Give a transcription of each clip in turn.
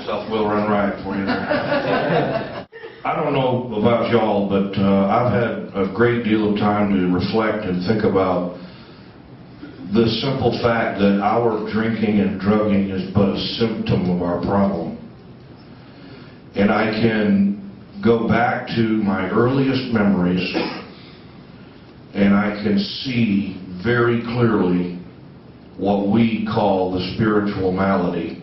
Stuff will run right for you there. I don't know about y'all, but I've had a great deal of time to reflect and think about the simple fact that our drinking and drugging is but a symptom of our problem. And I can go back to my earliest memories, and I can see very clearly what we call the spiritual malady.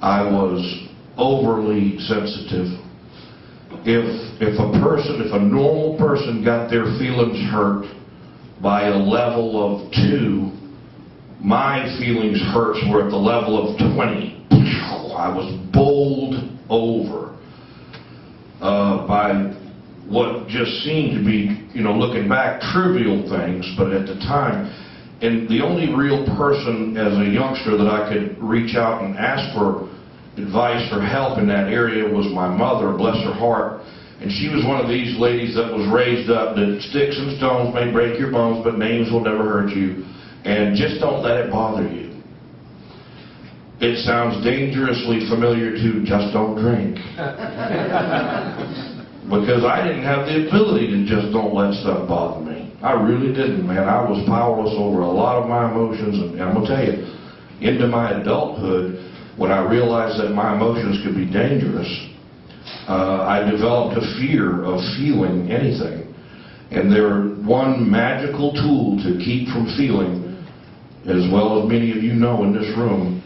I was overly sensitive. If a normal person got their feelings hurt by a level of 2, my feelings hurts were at the level of 20. I was bowled over by what just seemed to be, looking back, trivial things, but at the time. And the only real person as a youngster that I could reach out and ask for advice or help in that area was my mother, bless her heart. And she was one of these ladies that was raised up that sticks and stones may break your bones, but names will never hurt you. And just don't let it bother you. It sounds dangerously familiar to just don't drink. Because I didn't have the ability to just don't let stuff bother me. I really didn't, man. I was powerless over a lot of my emotions, and I'm going to tell you, into my adulthood, when I realized that my emotions could be dangerous, I developed a fear of feeling anything. And they're one magical tool to keep from feeling, as well as many of you know in this room,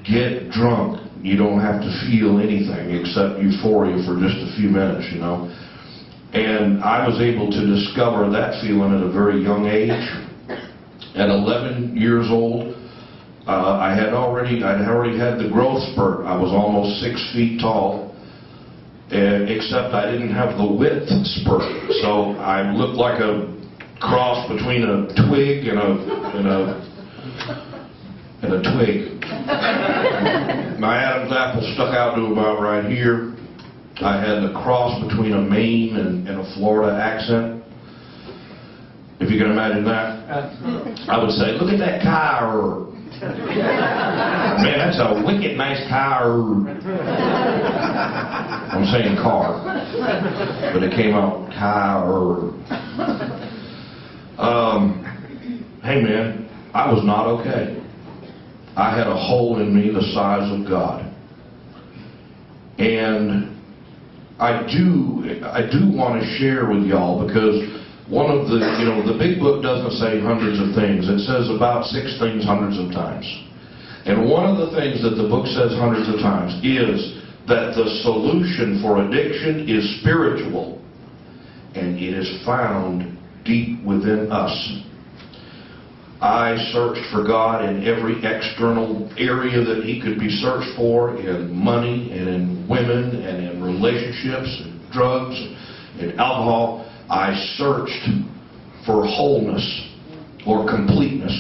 get drunk. You don't have to feel anything except euphoria for just a few minutes, And I was able to discover that feeling at a very young age. At 11 years old, I had already had the growth spurt. I was almost 6 feet tall, except I didn't have the width spurt. So I looked like a cross between a twig and a twig. My Adam's apple stuck out to about right here. I had the cross between a Maine and a Florida accent. If you can imagine that. I would say, look at that car. Man, that's a wicked nice car. I'm saying car, but it came out car. Hey man, I was not okay. I had a hole in me the size of God. And I do want to share with y'all, because one of the big book doesn't say hundreds of things. It says about 6 things hundreds of times. And one of the things that the book says hundreds of times is that the solution for addiction is spiritual, and it is found deep within us. I searched for God in every external area that he could be searched for, in money and in women and in relationships and drugs and alcohol. I searched for wholeness or completeness.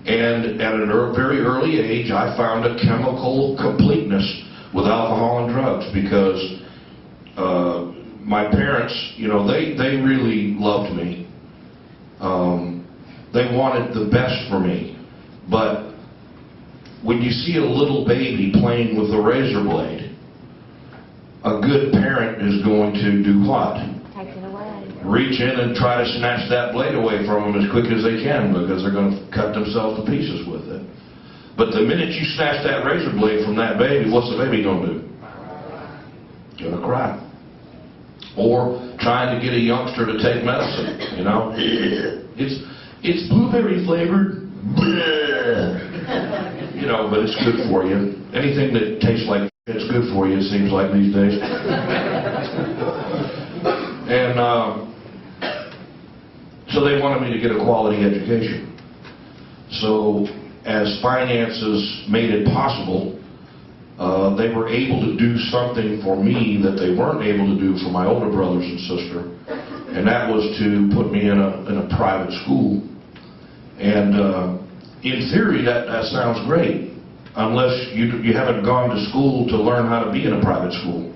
And at a very early age, I found a chemical completeness with alcohol and drugs, because my parents, they really loved me. They wanted the best for me. But when you see a little baby playing with a razor blade, a good parent is going to do what? Take it away. Reach in and try to snatch that blade away from them as quick as they can, because they're going to cut themselves to pieces with it. But the minute you snatch that razor blade from that baby, what's the baby going to do? Going to cry. Or trying to get a youngster to take medicine, It's blueberry flavored, but it's good for you. Anything that tastes like it's good for you, it seems like these days. And so they wanted me to get a quality education. So as finances made it possible, they were able to do something for me that they weren't able to do for my older brothers and sister, and that was to put me in a private school. And in theory, that sounds great, unless you haven't gone to school to learn how to be in a private school.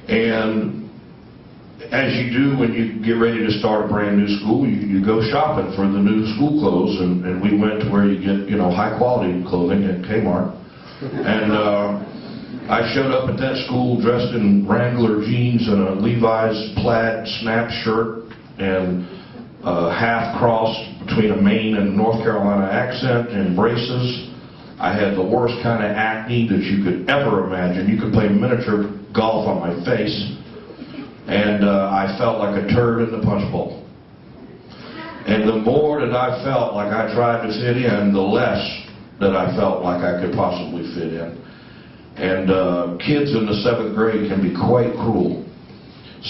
And as you do when you get ready to start a brand new school, you go shopping for the new school clothes, and we went to where you get, high quality clothing at Kmart. And I showed up at that school dressed in Wrangler jeans and a Levi's plaid snap shirt and half cross between a Maine and North Carolina accent and braces. I had the worst kind of acne that you could ever imagine. You could play miniature golf on my face. And I felt like a turd in the punch bowl. And the more that I felt like I tried to fit in, the less that I felt like I could possibly fit in. And kids in the 7th grade can be quite cruel.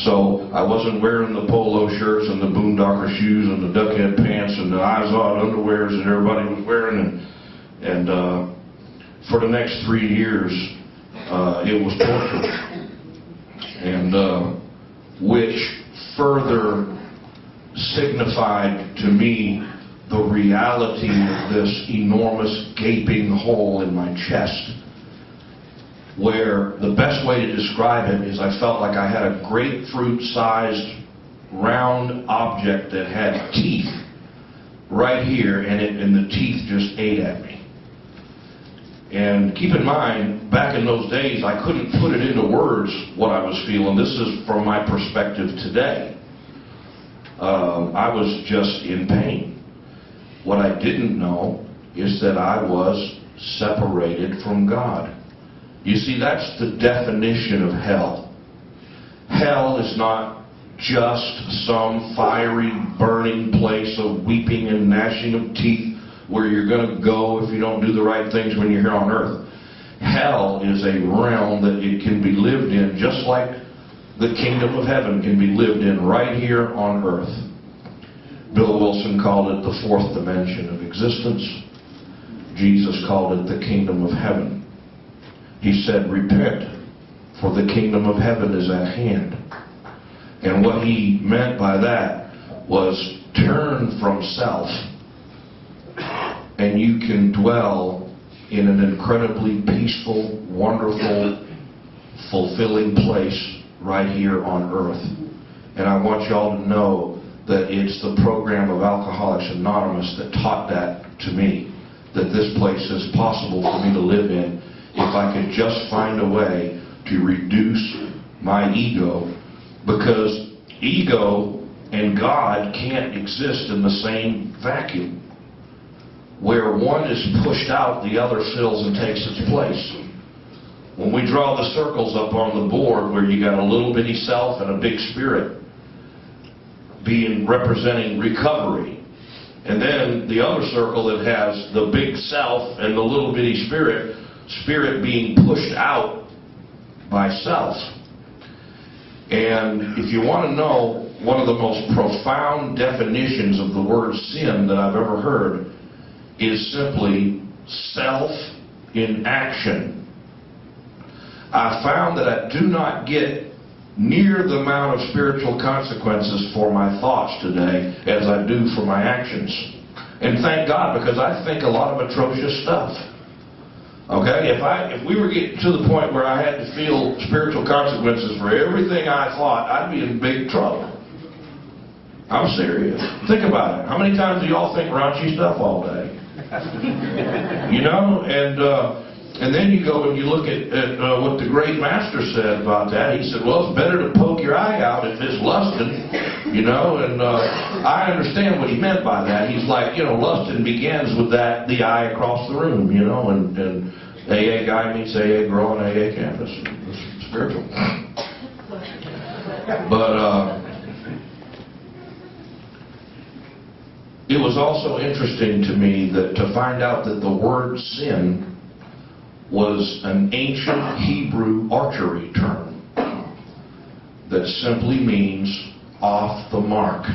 So I wasn't wearing the polo shirts and the boondocker shoes and the duckhead pants and the eyes-on underwears that everybody was wearing. And for the next 3 years, it was torture. And which further signified to me the reality of this enormous gaping hole in my chest, where the best way to describe it is I felt like I had a grapefruit-sized round object that had teeth right here, and the teeth just ate at me. And keep in mind, back in those days, I couldn't put it into words what I was feeling. This is from my perspective today. I was just in pain. What I didn't know is that I was separated from God. You see, that's the definition of hell. Hell is not just some fiery, burning place of weeping and gnashing of teeth where you're going to go if you don't do the right things when you're here on earth. Hell is a realm that it can be lived in just like the kingdom of heaven can be lived in right here on earth. Bill Wilson called it the 4th dimension of existence. Jesus called it the kingdom of heaven. He said, repent, for the kingdom of heaven is at hand. And what he meant by that was turn from self, and you can dwell in an incredibly peaceful, wonderful, fulfilling place right here on earth. And I want y'all to know that it's the program of Alcoholics Anonymous that taught that to me, that this place is possible for me to live in if I could just find a way to reduce my ego, because ego and God can't exist in the same vacuum. Where one is pushed out, the other fills and takes its place. When we draw the circles up on the board where you got a little bitty self and a big spirit representing recovery, and then the other circle that has the big self and the little bitty spirit being pushed out by self. And if you want to know one of the most profound definitions of the word sin that I've ever heard, is simply self in action. I found that I do not get near the amount of spiritual consequences for my thoughts today as I do for my actions. And thank God, because I think a lot of atrocious stuff. Okay? If we were getting to the point where I had to feel spiritual consequences for everything I thought, I'd be in big trouble. I'm serious. Think about it. How many times do y'all think raunchy stuff all day? And then you go and you look at what the great master said about that. He said, well, it's better to poke your eye out if it's lusting, and I understand what he meant by that. He's like, lusting begins with the eye across the room, and AA guy meets AA girl on AA campus. It's spiritual. But it was also interesting to me that to find out that the word sin was an ancient Hebrew archery term that simply means off the mark.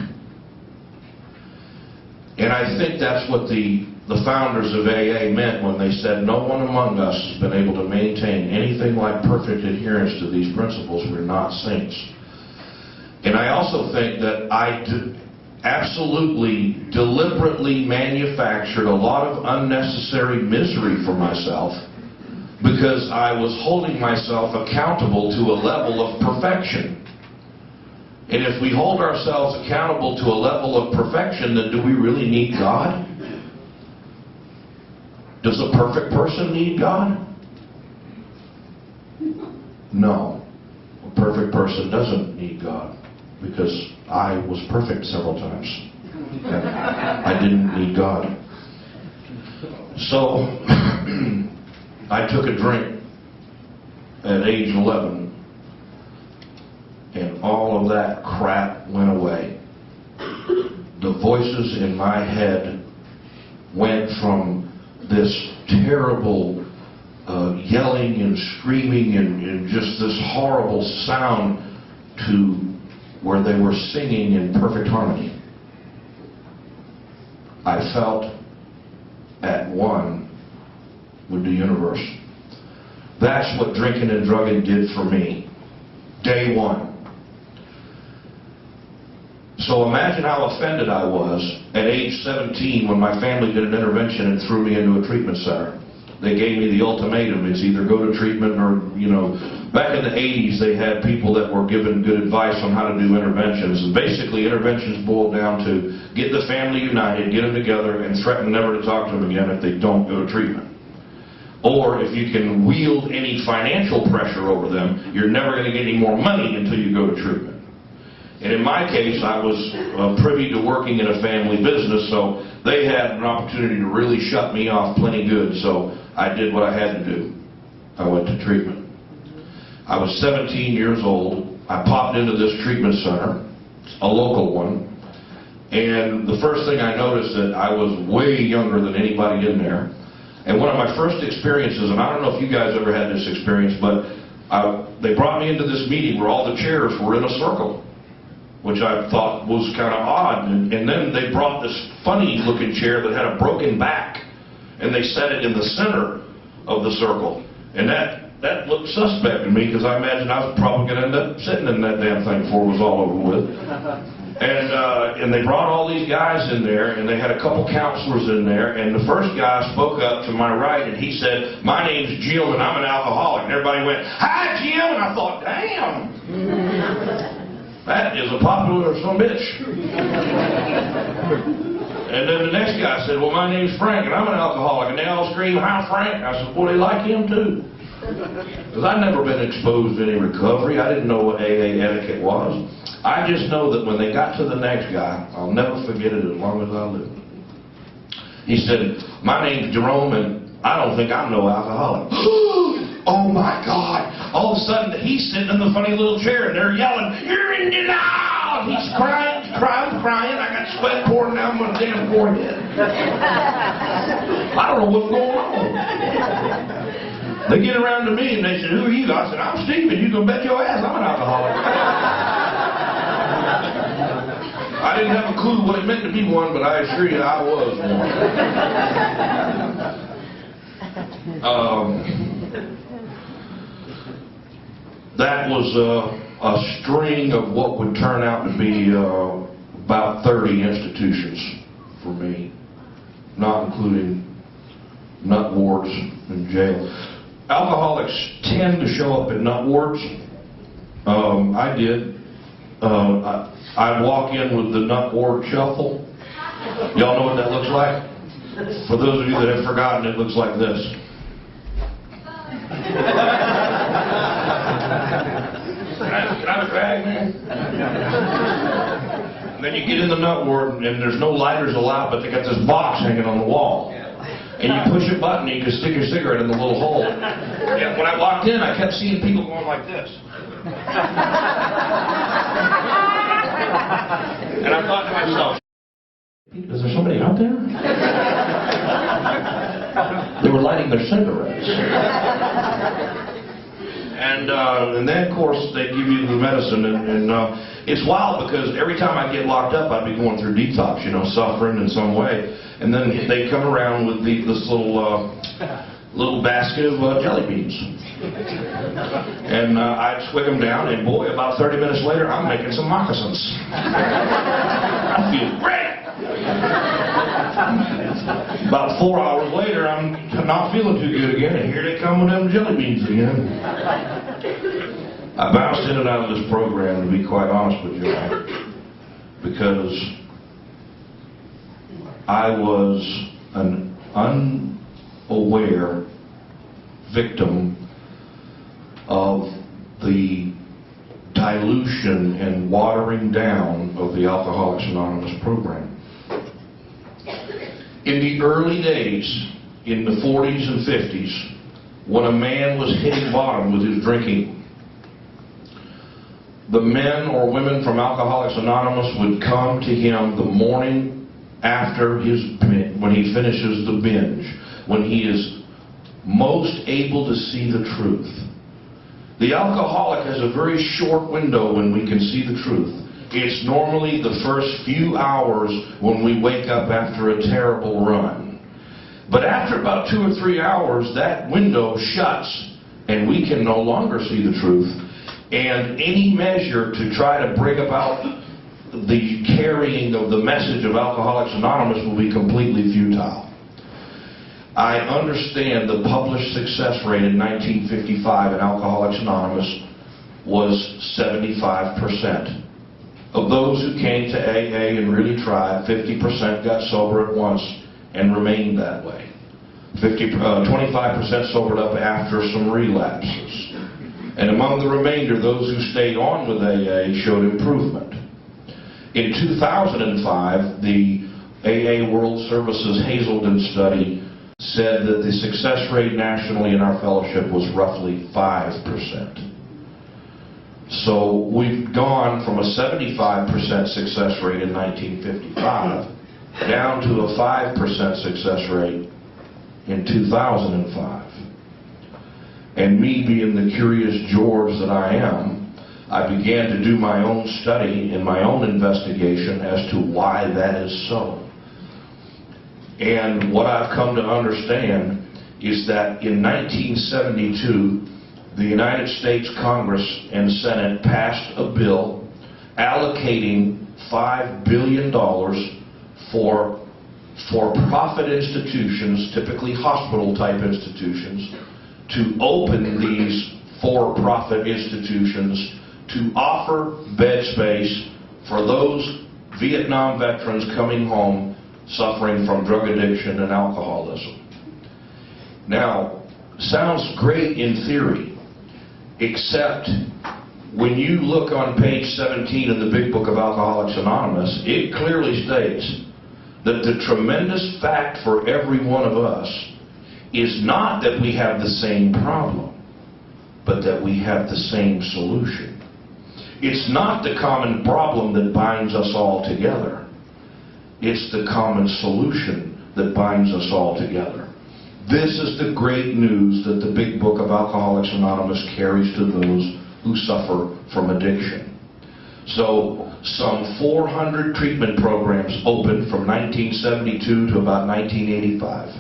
And I think that's what the founders of AA meant when they said no one among us has been able to maintain anything like perfect adherence to these principles. We're not saints. And I also think that I absolutely deliberately manufactured a lot of unnecessary misery for myself because I was holding myself accountable to a level of perfection. And if we hold ourselves accountable to a level of perfection, then do we really need God? Does a perfect person need God? No. A perfect person doesn't need God, because I was perfect several times. And I didn't need God. So, I took a drink at age 11, and all of that crap went away. The voices in my head went from this terrible yelling and screaming and just this horrible sound to where they were singing in perfect harmony. I felt at one with the universe. That's what drinking and drugging did for me. Day one. So imagine how offended I was at age 17 when my family did an intervention and threw me into a treatment center. They gave me the ultimatum. It's either go to treatment or, back in the 80s they had people that were given good advice on how to do interventions. And basically interventions boiled down to get the family united, get them together, and threaten never to talk to them again if they don't go to treatment. Or if you can wield any financial pressure over them, you're never going to get any more money until you go to treatment. And in my case, I was privy to working in a family business, so they had an opportunity to really shut me off plenty good, so I did what I had to do. I went to treatment. I was 17 years old. I popped into this treatment center, a local one, and the first thing I noticed that I was way younger than anybody in there. And one of my first experiences, and I don't know if you guys ever had this experience, but they brought me into this meeting where all the chairs were in a circle, which I thought was kind of odd. And then they brought this funny-looking chair that had a broken back, and they set it in the center of the circle. And that looked suspect to me, because I imagined I was probably going to end up sitting in that damn thing before it was all over with. And they brought all these guys in there, and they had a couple counselors in there, and the first guy spoke up to my right, and he said, "My name's Jim, and I'm an alcoholic." And everybody went, "Hi, Jim!" And I thought, damn, that is a popular son of a bitch. And then the next guy said, "Well, my name's Frank, and I'm an alcoholic." And they all screamed, "Hi, Frank." I said, "Well, they like him too." Because I'd never been exposed to any recovery. I didn't know what AA etiquette was. I just know that when they got to the next guy, I'll never forget it as long as I live. He said, "My name's Jerome, and I don't think I'm no alcoholic." Oh my God! All of a sudden, he's sitting in the funny little chair, and they're yelling, "You're in denial!" He's crying. I got sweat pouring down my damn forehead. I don't know what's going on. They get around to me and they said, "Who are you?" I said, "I'm Stephen. You can bet your ass I'm an alcoholic." I didn't have a clue what it meant to be one, but I assure you I was one. That was a string of what would turn out to be about 30 institutions for me, not including nut wards in jail. Alcoholics tend to show up in nut wards. I did. I'd walk in with the nut ward shuffle. Y'all know what that looks like? For those of you that have forgotten, it looks like this. Can I have a drag, man? And then you get in the nut ward, and there's no lighters allowed, but they got this box hanging on the wall. And you push a button, and you can stick your cigarette in the little hole. And when I walked in, I kept seeing people going like this. And I thought to myself, is there somebody out there? They were lighting their cigarettes. And then, of course, they give you the medicine, and it's wild because every time I get locked up, I'd be going through detox, suffering in some way. And then they come around with this little basket of jelly beans. And I'd swig them down, and boy, about 30 minutes later, I'm making some moccasins. I feel great! About 4 hours later, I'm not feeling too good again, and here they come with them jelly beans again. I bounced in and out of this program, to be quite honest with you, because I was an unaware victim of the dilution and watering down of the Alcoholics Anonymous program. In the early days, in the 40s and 50s, when a man was hitting bottom with his drinking, the men or women from Alcoholics Anonymous would come to him the morning after when he finishes the binge, when he is most able to see the truth. The alcoholic has a very short window when we can see the truth. It's normally the first few hours when we wake up after a terrible run. But after about 2 or 3 hours, that window shuts and we can no longer see the truth. And any measure to try to bring about the carrying of the message of Alcoholics Anonymous will be completely futile. I understand the published success rate in 1955 in Alcoholics Anonymous was 75%. Of those who came to AA and really tried, 50% got sober at once and remained that way. 25% sobered up after some relapses. And among the remainder, those who stayed on with AA showed improvement. In 2005, the AA World Services Hazelden study said that the success rate nationally in our fellowship was roughly 5%. So we've gone from a 75% success rate in 1955 down to a 5% success rate in 2005. And me being the curious George that I am, I began to do my own study and my own investigation as to why that is so. And what I've come to understand is that in 1972, the United States Congress and Senate passed a bill allocating $5 billion for for-profit institutions, typically hospital-type institutions, to open these for-profit institutions to offer bed space for those Vietnam veterans coming home suffering from drug addiction and alcoholism. Now, sounds great in theory, except when you look on page 17 of the Big Book of Alcoholics Anonymous, it clearly states that the tremendous fact for every one of us is not that we have the same problem, but that we have the same solution. It's not the common problem that binds us all together. It's the common solution that binds us all together. This is the great news that the Big Book of Alcoholics Anonymous carries to those who suffer from addiction. So, some 400 treatment programs opened from 1972 to about 1985.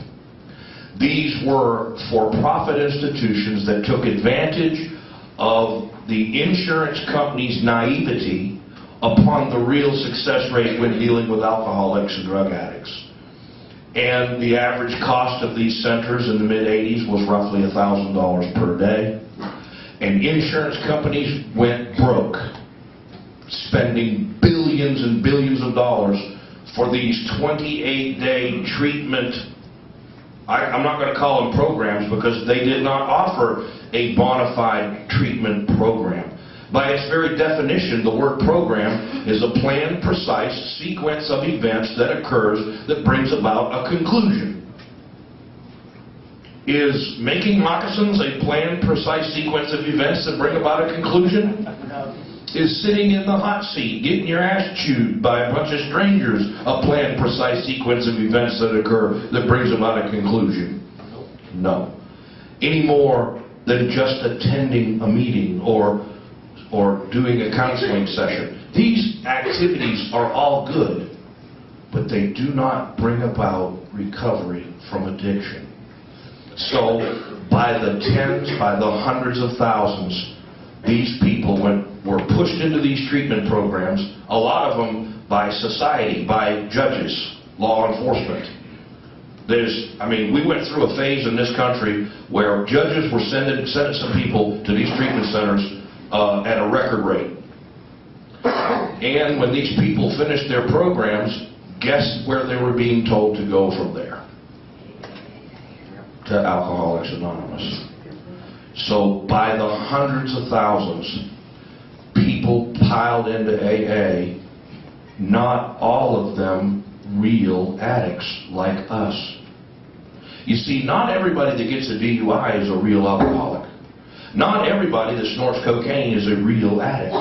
These were for-profit institutions that took advantage of the insurance company's naivety upon the real success rate when dealing with alcoholics and drug addicts. And the average cost of these centers in the mid-80s was roughly $1,000 per day. And insurance companies went broke, spending billions and billions of dollars for these 28-day treatment. I'm not going to call them programs because they did not offer a bona fide treatment program. By its very definition, the word program is a planned, precise sequence of events that occurs that brings about a conclusion. Is making moccasins a planned, precise sequence of events that bring about a conclusion? Is sitting in the hot seat, getting your ass chewed by a bunch of strangers a planned, precise sequence of events that occur that brings about a conclusion? No. Any more than just attending a meeting or doing a counseling session. These activities are all good, but they do not bring about recovery from addiction. So, by the tens, by the hundreds of thousands, these people were pushed into these treatment programs, a lot of them by society, by judges, law enforcement. We went through a phase in this country where judges were sending some people to these treatment centers at a record rate. And when these people finished their programs, guess where they were being told to go from there? To Alcoholics Anonymous. So by the hundreds of thousands, people piled into AA, not all of them real addicts like us. You see, not everybody that gets a DUI is a real alcoholic. Not everybody that snorts cocaine is a real addict.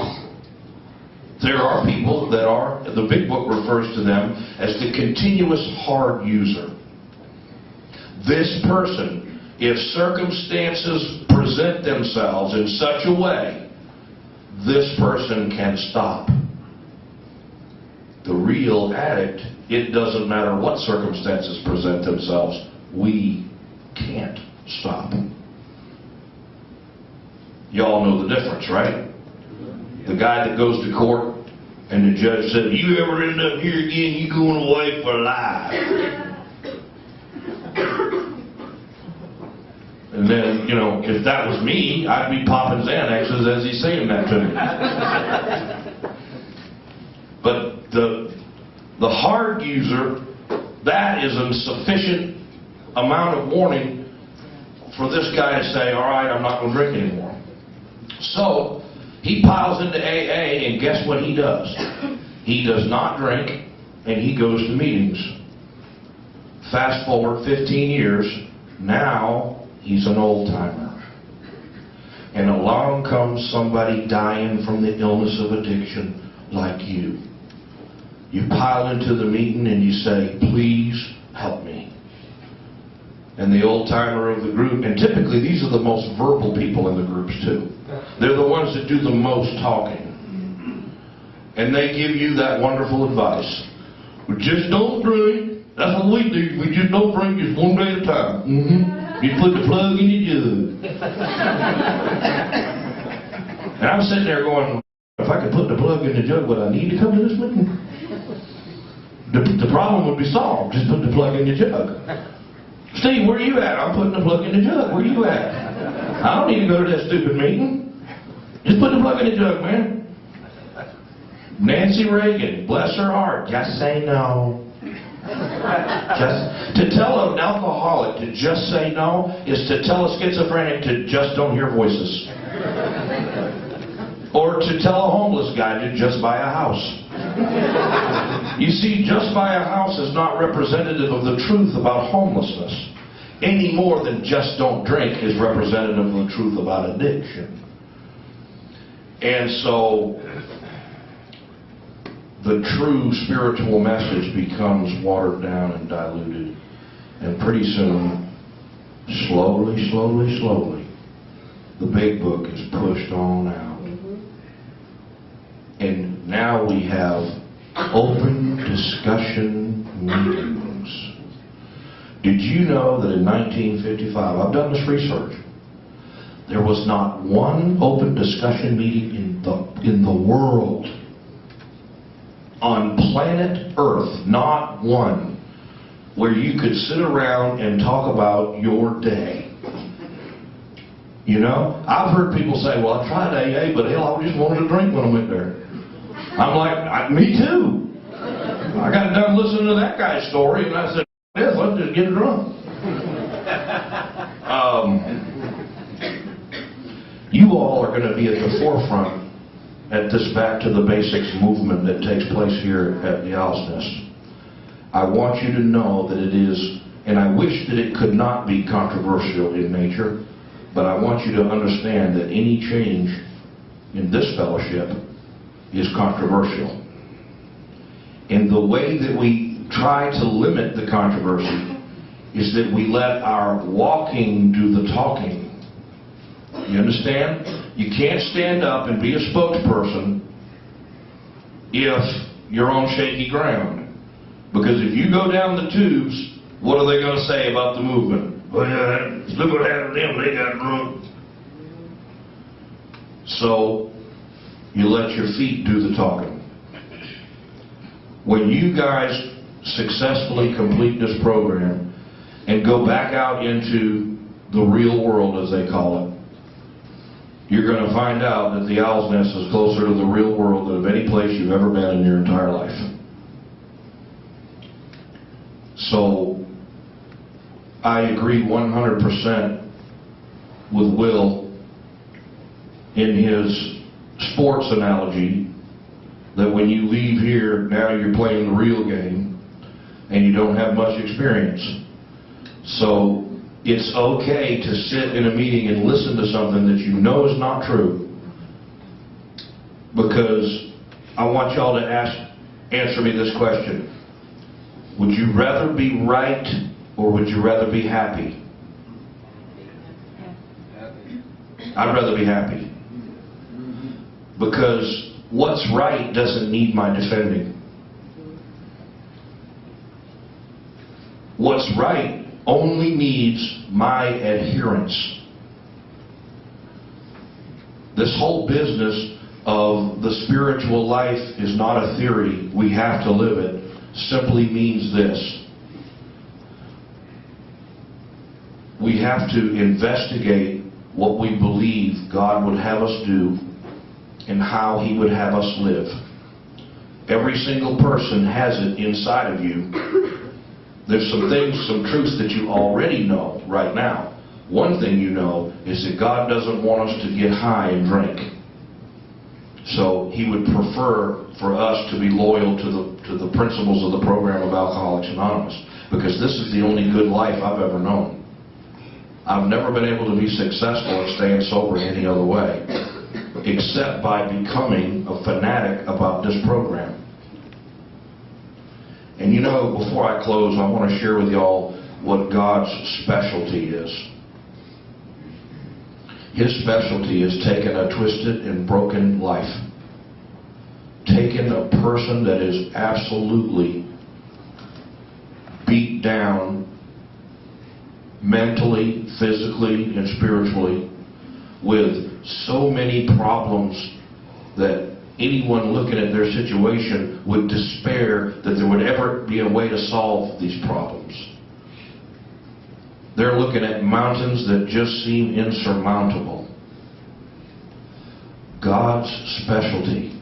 There are people that are, the big book refers to them as the continuous hard user. This person, if circumstances present themselves in such a way, this person can stop. The real addict, it doesn't matter what circumstances present themselves, we can't stop. Y'all know the difference, right? The guy that goes to court and the judge said, if you ever end up here again, you're going away for life. And then, you know, if that was me, I'd be popping Xanaxes as he's saying that to me. But the hard user, that is a sufficient amount of warning for this guy to say, all right, I'm not going to drink anymore. So he piles into AA, and guess what he does? He does not drink, and he goes to meetings. Fast forward 15 years, now he's an old-timer. And along comes somebody dying from the illness of addiction like you. You pile into the meeting and you say, please help me. And the old-timer of the group, and typically these are the most verbal people in the groups too. They're the ones that do the most talking. And they give you that wonderful advice. We just don't drink. That's what we do. We just don't drink just one day at a time. You put the plug in your jug. And I'm sitting there going, if I could put the plug in the jug, would I need to come to this meeting? The problem would be solved. Just put the plug in your jug. Steve, where are you at? I'm putting the plug in the jug. Where are you at? I don't need to go to that stupid meeting. Just put the plug in the jug, man. Nancy Reagan, bless her heart, just say no. Just to tell an alcoholic to just say no is to tell a schizophrenic to just don't hear voices. Or to tell a homeless guy to just buy a house. You see, just buy a house is not representative of the truth about homelessness, any more than just don't drink is representative of the truth about addiction. And so the true spiritual message becomes watered down and diluted. And pretty soon, slowly, the big book is pushed on out. And now we have open discussion meetings. Did you know that in 1955, I've done this research, there was not one open discussion meeting in the world, on planet Earth, not one, where you could sit around and talk about your day. You know, I've heard people say, well, I tried AA, but hell, I just wanted to drink when I went there. I'm like, me too. I got done listening to that guy's story, and I said, yes, let's just get drunk. You all are going to be at the forefront at this Back to the Basics movement that takes place here at the Owl's Nest. I want you to know that it is, and I wish that it could not be controversial in nature, but I want you to understand that any change in this fellowship is controversial. And the way that we try to limit the controversy is that we let our walking do the talking. You understand? You can't stand up and be a spokesperson if you're on shaky ground. Because if you go down the tubes, what are they going to say about the movement? Well, look what happened to them, they got drunk. So, you let your feet do the talking. When you guys successfully complete this program and go back out into the real world, as they call it, you're going to find out that the Owl's Nest is closer to the real world than of any place you've ever been in your entire life. So, I agree 100% with Will in his sports analogy that when you leave here, now you're playing the real game and you don't have much experience. So it's okay to sit in a meeting and listen to something that you know is not true, because I want y'all to answer me this question. Would you rather be right or would you rather be happy? I'd rather be happy. Because what's right doesn't need my defending. What's right only needs my adherence. This whole business of the spiritual life is not a theory, we have to live it, simply means this. We have to investigate what we believe God would have us do and how He would have us live. Every single person has it inside of you. There's some things, some truths that you already know right now. One thing you know is that God doesn't want us to get high and drink. So He would prefer for us to be loyal to the principles of the program of Alcoholics Anonymous, because this is the only good life I've ever known. I've never been able to be successful at staying sober any other way, except by becoming a fanatic about this program. And you know, before I close, I want to share with y'all what God's specialty is. His specialty is taking a twisted and broken life, taking a person that is absolutely beat down mentally, physically, and spiritually, with so many problems that anyone looking at their situation would despair that there would ever be a way to solve these problems. They're looking at mountains that just seem insurmountable. God's specialty,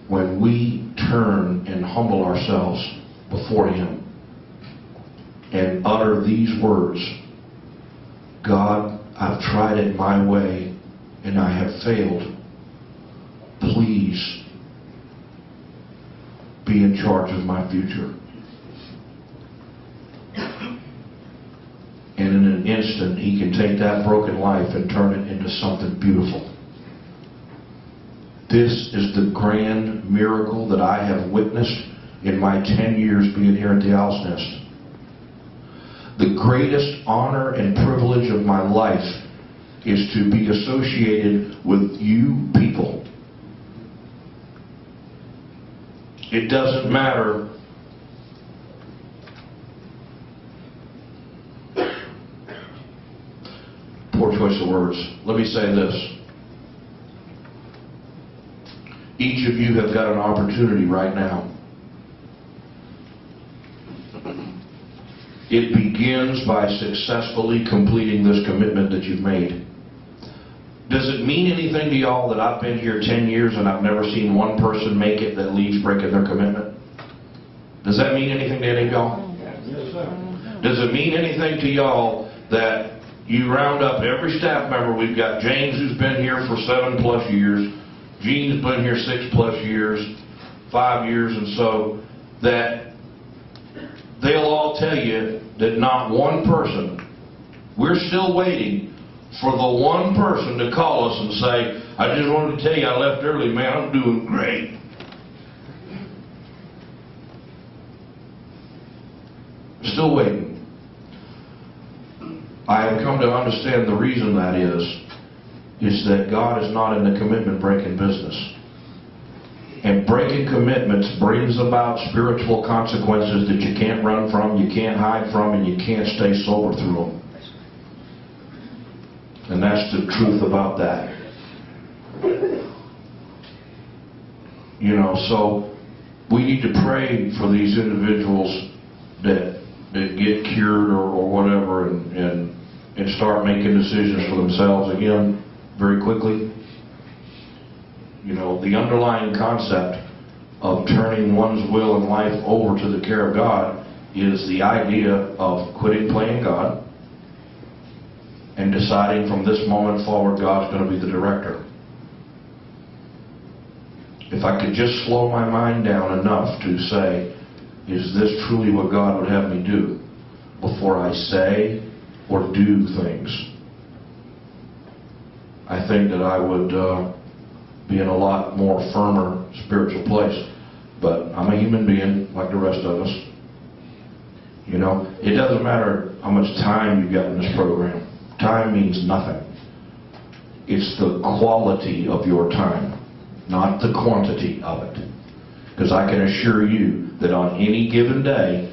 when we turn and humble ourselves before Him and utter these words, God, I've tried it my way and I have failed. Please be in charge of my future. And in an instant, He can take that broken life and turn it into something beautiful. This is the grand miracle that I have witnessed in my 10 years being here at the Owl's Nest. The greatest honor and privilege of my life is to be associated with you people. It doesn't matter poor choice of words. Let me say this. Each of you have got an opportunity right now. It begins by successfully completing this commitment that you've made. Does it mean anything to y'all that I've been here 10 years and I've never seen one person make it that leaves breaking their commitment? Does that mean anything to any of y'all? Yes, sir. Does it mean anything to y'all that you round up every staff member? We've got James, who's been here for 7+ years. Gene's been here 6+ years, 5 years, and so that they'll all tell you that not one person, we're still waiting for the one person to call us and say, I just wanted to tell you I left early, man, I'm doing great. Still waiting. I have come to understand the reason that is that God is not in the commitment breaking business. And breaking commitments brings about spiritual consequences that you can't run from, you can't hide from, and you can't stay sober through them. And that's the truth about that. You know, so we need to pray for these individuals that get cured or whatever and start making decisions for themselves again. very quickly? You know, the underlying concept of turning one's will and life over to the care of God is the idea of quitting playing God and deciding from this moment forward God's going to be the director. If I could just slow my mind down enough to say, is this truly what God would have me do, before I say or do things, I think that I would be in a lot more firmer spiritual place. But I'm a human being like the rest of us. You know, it doesn't matter how much time you've got in this program. Time means nothing. It's the quality of your time, not the quantity of it. Because I can assure you that on any given day,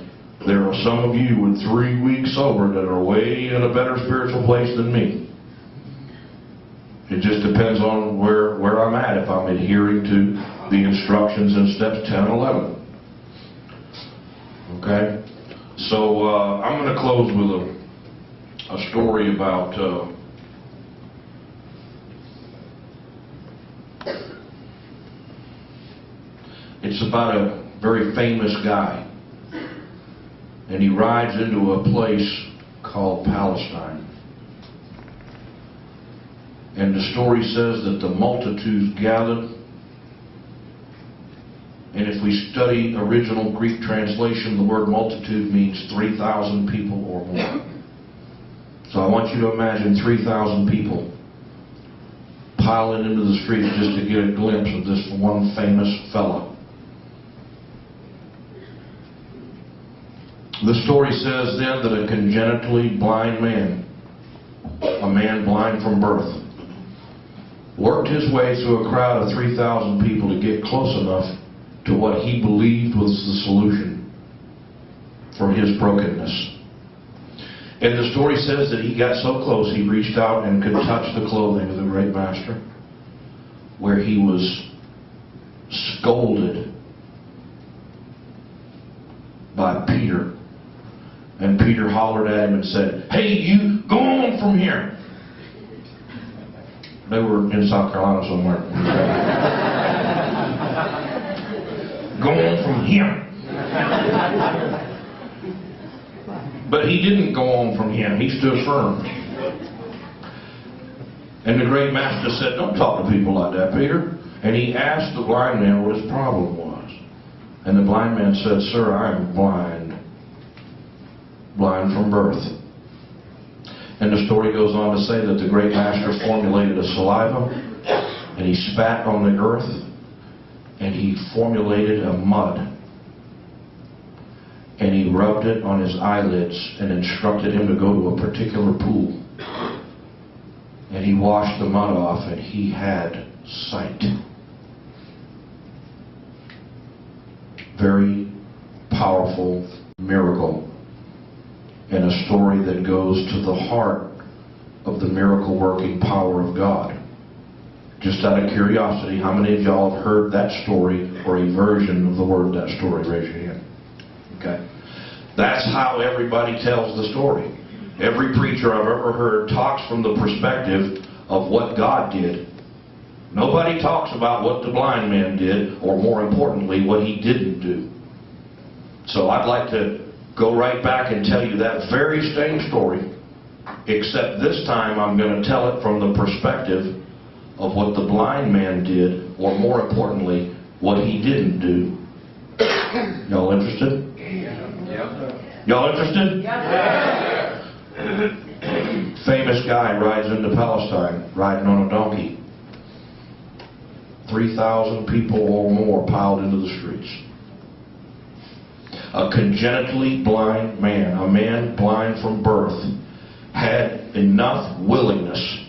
there are some of you with 3 weeks sober that are way in a better spiritual place than me. It just depends on where I'm at, if I'm adhering to the instructions in steps 10 and 11. Okay? So I'm going to close with a story about it's about a very famous guy, and he rides into a place called Palestine. And the story says that the multitudes gathered, and if we study original Greek translation, the word multitude means 3,000 people or more. So I want you to imagine 3,000 people piling into the street just to get a glimpse of this one famous fella. The story says then that a congenitally blind man, a man blind from birth, worked his way through a crowd of 3,000 people to get close enough to what he believed was the solution for his brokenness. And the story says that he got so close he reached out and could touch the clothing of the great master, where he was scolded by Peter. And Peter hollered at him and said, "Hey, you, go on from here." They were in South Carolina somewhere. Go on from here. But he didn't go on from him. He stood firm. And the great master said, "Don't talk to people like that, Peter." And he asked the blind man what his problem was. And the blind man said, "Sir, I am blind from birth." And the story goes on to say that the great master formulated a saliva, and he spat on the earth, and he formulated a mud, and he rubbed it on his eyelids and instructed him to go to a particular pool. And he washed the mud off, and he had sight. Very powerful miracle, and a story that goes to the heart of the miracle-working power of God. Just out of curiosity, how many of y'all have heard that story or a version of the word of that story? Raise your hand. Okay. That's how everybody tells the story. Every preacher I've ever heard talks from the perspective of what God did. Nobody talks about what the blind man did, or more importantly, what he didn't do. So I'd like to go right back and tell you that very same story, except this time I'm going to tell it from the perspective of what the blind man did, or more importantly, what he didn't do. Y'all interested? Y'all interested? Famous guy rides into Palestine, riding on a donkey. 3,000 people or more piled into the streets. A congenitally blind man, a man blind from birth, had enough willingness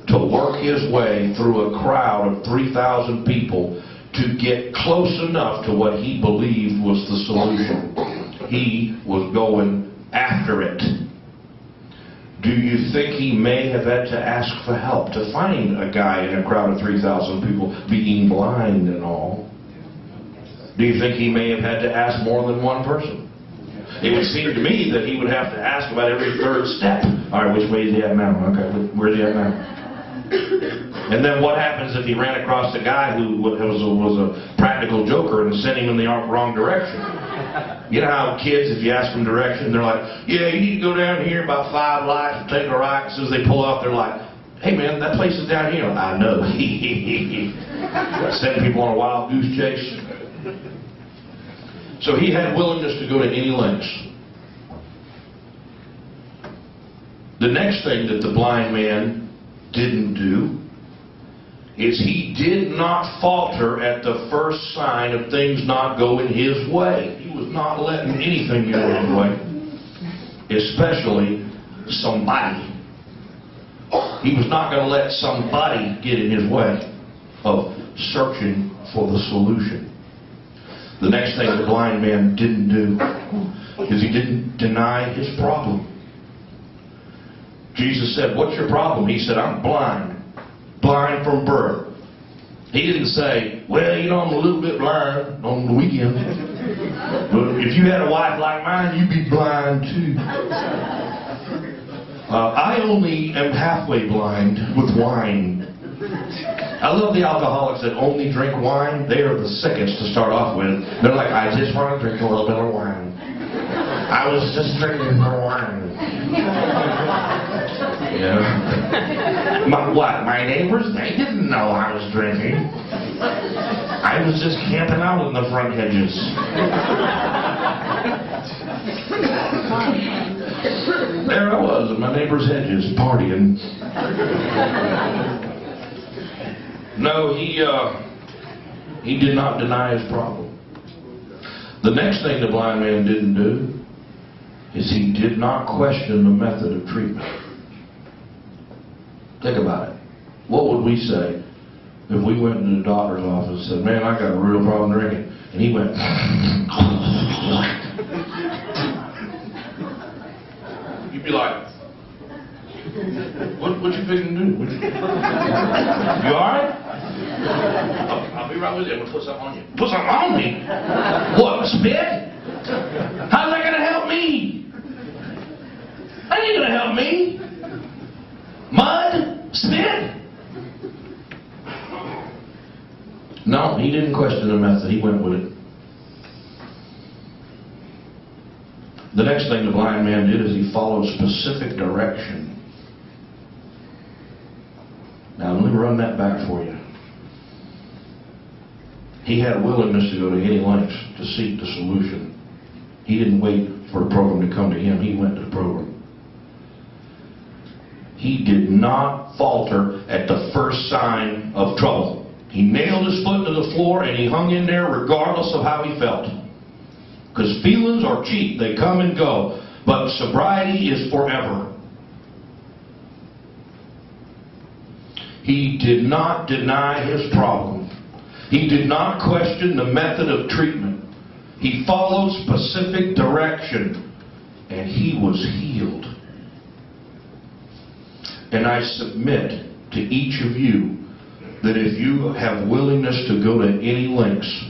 to work his way through a crowd of 3,000 people to get close enough to what he believed was the solution. He was going after it. Do you think he may have had to ask for help to find a guy in a crowd of 3,000 people being blind and all? Do you think he may have had to ask more than one person? It would seem to me that he would have to ask about every third step. All right, which way is he at now? Okay, where's he at now? And then what happens if he ran across a guy who was a practical joker and sent him in the wrong direction? You know how kids, if you ask them direction, they're like, yeah, you need to go down here about 5 lights and take a right. As soon as they pull off, they're like, hey man, that place is down here. I know. Sending people on a wild goose chase. So he had willingness to go to any lengths. The next thing that the blind man didn't do is he did not falter at the first sign of things not going his way. He was not letting anything go his way, especially somebody. He was not going to let somebody get in his way of searching for the solution. The next thing the blind man didn't do is he didn't deny his problem. Jesus said, what's your problem? He said, I'm blind. Blind from birth. He didn't say, well, you know, I'm a little bit blind on the weekend. But if you had a wife like mine, you'd be blind too. I only am halfway blind with wine. I love the alcoholics that only drink wine. They are the sickest to start off with. They're like, I just want to drink a little bit of wine. I was just drinking more wine. Yeah. My neighbors, they didn't know I was drinking. I was just camping out in the front hedges. There I was in my neighbor's hedges, partying. No, he did not deny his problem. The next thing the blind man didn't do is he did not question the method of treatment. Think about it. What would we say if we went into the doctor's office and said, man, I got a real problem drinking? And he went, you'd be like, what you fixing to do? You alright? I'll be right with you. I'm going to put something on you. Put something on me? What, spit? How's that going to help me? That ain't going to help me. Mud? Spit? No, he didn't question the method. He went with it. The next thing the blind man did is he followed specific direction. Now let me run that back for you. He had a willingness to go to any lengths to seek the solution. He didn't wait for a program to come to him. He went to the program. He did not falter at the first sign of trouble. He nailed his foot to the floor and he hung in there regardless of how he felt. Because feelings are cheap. They come and go. But sobriety is forever. He did not deny his problem. He did not question the method of treatment. He followed specific direction. And he was healed. And I submit to each of you that if you have willingness to go to any lengths,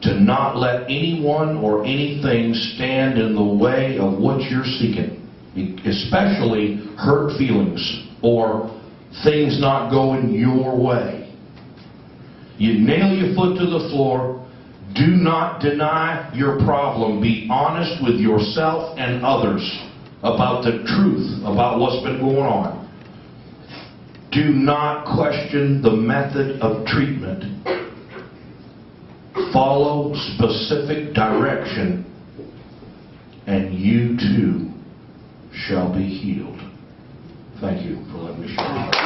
to not let anyone or anything stand in the way of what you're seeking, especially hurt feelings or things not going your way. You nail your foot to the floor. Do not deny your problem. Be honest with yourself and others about the truth about what's been going on. Do not question the method of treatment. Follow specific direction, and you too shall be healed. Thank you for letting me share.